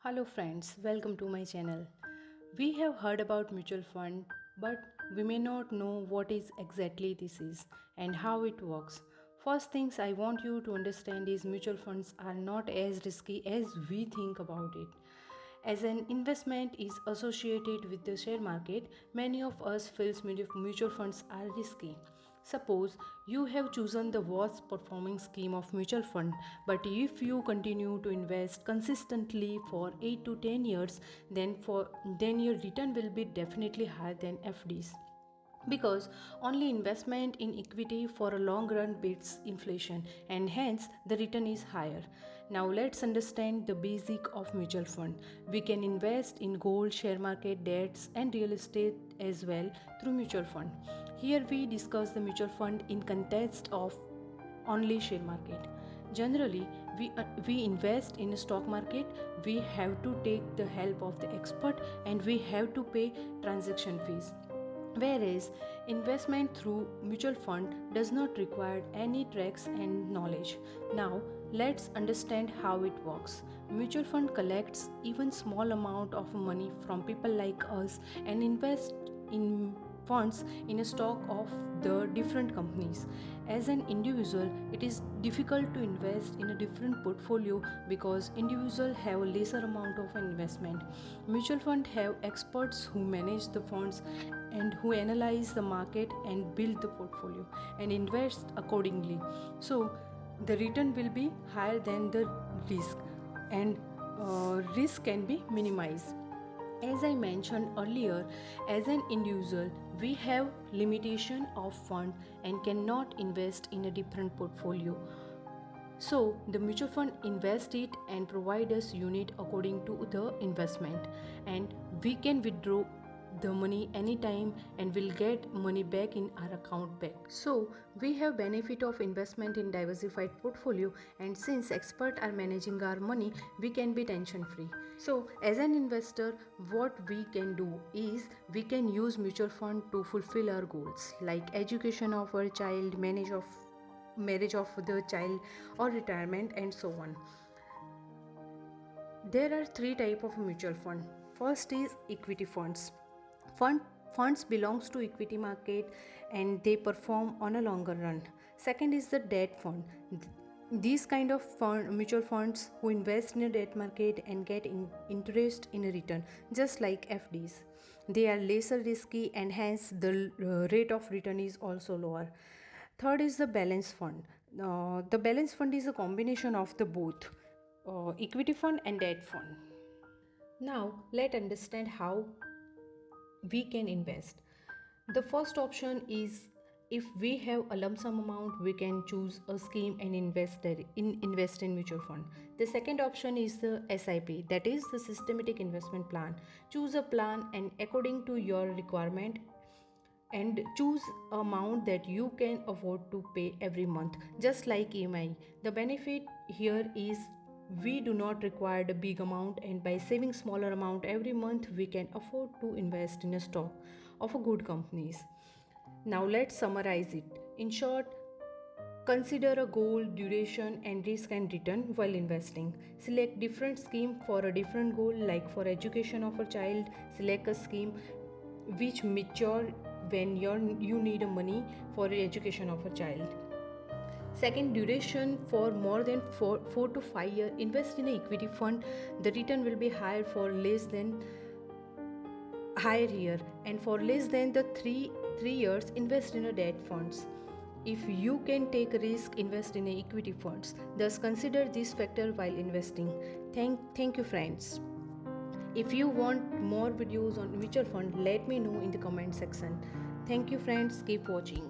Hello friends, welcome to my channel. We have heard about mutual fund, but we may not know what is exactly this is and how it works. First things I want you to understand is mutual funds are not as risky as we think about it. As an investment is associated with the share market, many of us feels mutual funds are risky. Suppose you have chosen the worst performing scheme of mutual fund, but if you continue to invest consistently for 8 to 10 years, then your return will be definitely higher than FDs because only investment in equity for a long run beats inflation and hence the return is higher. Now let's understand the basic of mutual fund. We can invest in gold, share market, debts and real estate as well through mutual fund. Here we discuss the mutual fund in context of only share market. Generally, we invest in a stock market, we have to take the help of the expert and we have to pay transaction fees. Whereas investment through mutual fund does not require any tricks and knowledge. Now let's understand how it works. Mutual fund collects even small amount of money from people like us and invest in funds in a stock of the different companies. As an individual, it is difficult to invest in a different portfolio because individuals have a lesser amount of investment. Mutual fund have experts who manage the funds and who analyze the market and build the portfolio and invest accordingly. So the return will be higher than the risk and risk can be minimized. As I mentioned earlier, as an individual, we have limitation of fund and cannot invest in a different portfolio. So the mutual fund invest it and provide us unit according to the investment and we can withdraw the money anytime and will get money back in our account back. So we have benefit of investment in diversified portfolio and since experts are managing our money, we can be tension free. So as an investor, what we can do is we can use mutual fund to fulfill our goals like education of our child, marriage of the child or retirement and so on. There are three type of mutual fund. First is equity funds. Fund Funds belongs to equity market and they perform on a longer run. Second is the debt fund. These kind of mutual funds who invest in a debt market and get interest in a return just like FDs. They are lesser risky and hence the rate of return is also lower. Third is the balance fund. The balance fund is a combination of the both equity fund and debt fund. Now let's understand how we can invest. The first option is if we have a lump sum amount, we can choose a scheme and invest in mutual fund. The second option is the SIP, that is the systematic investment plan. Choose a plan and according to your requirement and choose amount that you can afford to pay every month just like EMI. The benefit here is we do not require a big amount and by saving smaller amount every month we can afford to invest in a stock of a good companies. Now let's summarize it. In short, consider a goal, duration and risk and return while investing. Select different scheme for a different goal like for education of a child, select a scheme which mature when you need money for education of a child. Second, duration for more than 4 to 5 years. Invest in an equity fund. The return will be higher for less than higher here, and for less than the 3 years, invest in a debt funds. If you can take a risk, invest in a equity funds. Thus, consider this factor while investing. Thank you, friends. If you want more videos on mutual fund, let me know in the comment section. Thank you, friends. Keep watching.